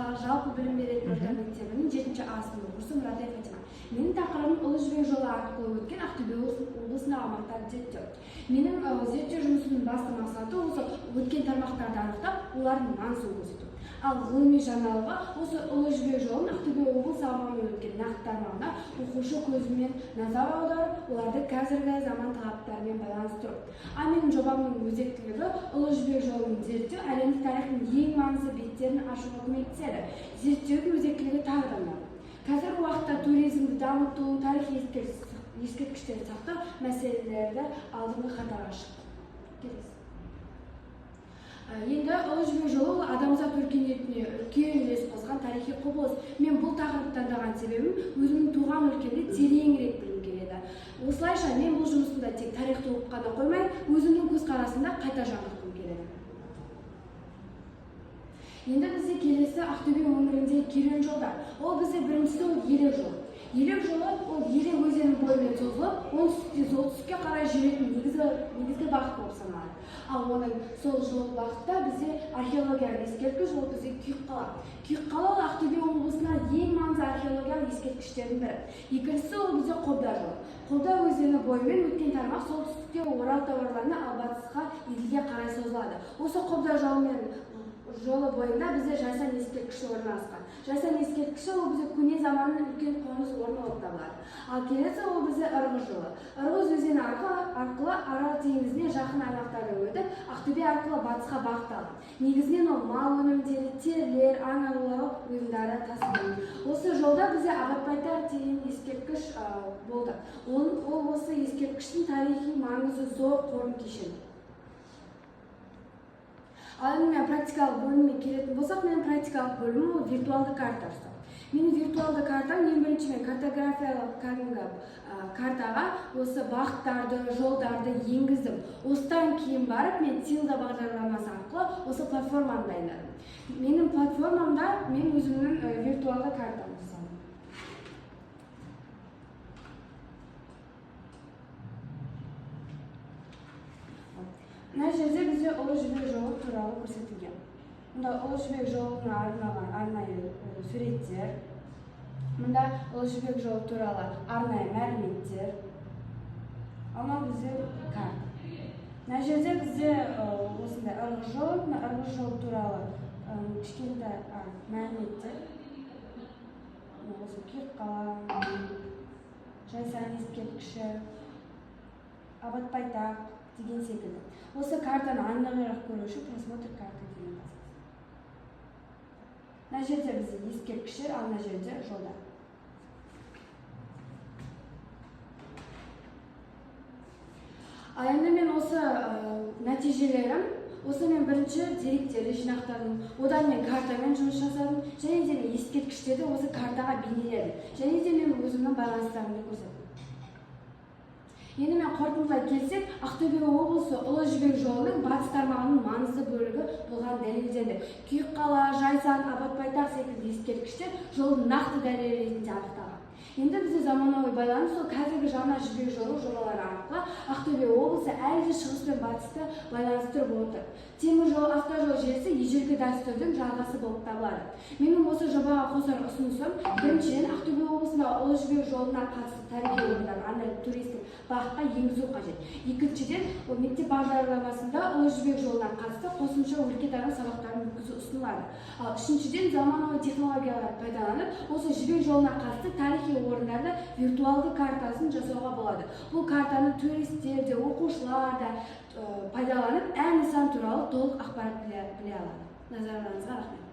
қалалық жалпы білім беретін орта мектебінің 7-ші А сынып оқушысы Мұратбек Фатима. Менің тақырыбым Ұлы Жібек жолы арқылы өткен Ақтөбе облысындағы аймақтарды зерттеу. Менің зерттеу жұмысымның басты мақсаты осы өткен тармақтарды анықтап, олардың маңызын көрсету. Ал ғылыми жаңалығы осы Ұлы Жібек жолын Ақтөбе облысы аумағында өткен нақты тармағына оқушы көзімен назар аударып, оларды қазіргі заман талаптарымен байланыстыру. Ал менің жобамның өзектілігі Ұлы Жібек жолын зерттеу әлемдік тарихтың ең маңызды беттерін ашуға көмектеседі. Зерттеудің өзектілігі тағы да мынау. Қазіргі уақытта туризмді дамыту, тарихи ескерткіштерді сақтау мәселелері алдыңғы қатарға шықты. Енді Ұлы Жібек жолы адамзат өркениетіне үлкен үлес қосқан тарихи құбылыс. Мен бұл тақырыпты таңдаған себебім өзімнің туған өлкемде тереңірек білгім келеді. Осылайша мен бұл жұмысымда тек тарихты оқып қана қоймай, өзімнің көзқарасымда қайта жаңғыртқым келеді. Енді бізде келесі Ақтөбе өңірінде керуен жолдар. Ол бізде біріншісі Елек жолы. Елек жолы ол Елек өзенінің бойымен созылып, оңтүстіктен солтүстікке қарай жүретін негізгі бағыт болып саналады. Ал оның сол жол бағытта бізде археологиялық ескерткіш, ол бізде Күйікқала. Күйікқала ол Ақтөбе облысындағы ең маңызды археологиялық ескерткіштердің бірі. Екіншісі ол бізде Қобда жолы. Қобда өзені бойымен өткен тармақ солтүстікте Орал тауарларына, ал батысқа Еділге қарай созылады. Осы Қобда жолы бойында бізде Жайсан ескерткіші орналасқан. Жайсан ескерткіші ол бізде көне заманның үлкен қоныс орны болып табылады. Ал келесі ол бізде Ырғыз жолы. Ырғыз өзені арқылы Арал теңізіне жақын аймақтарды өтіп, Ақтөбе арқылы батысқа бағытталды. Негізінен ол мал өнімдері, терілер, аң аулау бұйымдары тасымалданды. Осы жолда бізде Абатбайтар деген ескерткіш болды. Ол осы ескерткіштің тарихи маңызы зор қорым кешені. Ал енді мен практикалық бөліміне келетін болсақ, менің практикалық бөлімім ол виртуалды карта ұстау. Менің виртуалды картам ең бірінші мен картографиялық картаға осы бағыттарды, жолдарды енгіздім. Осыдан кейін барып мен Тилда бағдарламасы арқылы осы платформаны дайындадым. Менің платформамда мен өзімнің виртуалды картамды жасадым. Мына жерде бізде Ұлы Жібек жолы туралы көрсетілген. Мұнда Ұлы Жібек жолына арналған арнайы суреттер, мұнда Ұлы Жібек жолы туралы арнайы мәліметтер, ал бізде карта. Мына жерде бізде осындай Ырғыз жолы туралы кішкентай мәліметтер, осы Күйікқала, Жайсан ескерткіші, Абатбайтар деген секілді. Осы картаны анығырақ көру үшін просмотр карты деген басасыз. Мына жерде бізде ескерткіштер, ал мына жерде жолдар. Ал енді мен осы нәтижелерім, осы мен бірінші деректерді жинақтадым, одан мен картамен жұмыс жасадым, және де ескерткіштерді осы картаға бейнеледім, және де мен өзімнің байланыстарымды көрсеттім. Енді мен қорытындылай келсек, Ақтөбе облысы Ұлы Жібек жолының батыс тармағының маңызды бөлігі болған дәлелденді. Күйікқала, Жайсан, Абатбайтар секілді ескерткіштер жолын нақты дәлел ретінде анықталған. Енді бізде заманауи байланыс сол қазіргі жаңа жібек жолы жобалары арқылы Ақтөбе облысы әлі шығыс пен батысты байланыстырып отыр. Темір жол, автожол желісі ежелгі дәстүрдің жалғасы болып табылады. Менің осы жобаға қосар ұсынысым, біріншіден Ақтөбе облысында Ұлы Жібек жолына қатысты тарихи орындар арнайы туристік бағытқа енгізу қажет. Екіншіден, мектеп бағдарламасында Ұлы Жібек жолына қатысты қосымша өлкетану сабақтарын өткізу ұсынылады. Ал үшіншіден, заманауи технологиялар пайдаланып, осы жібек жолына қатысты тарихи орындарды виртуалды картасын жасауға болады. Бұл картаны туристер де, оқушылар да пайдаланып, әр нысан туралы толық ақпарат біле алады. Назарларыңызға рахмет.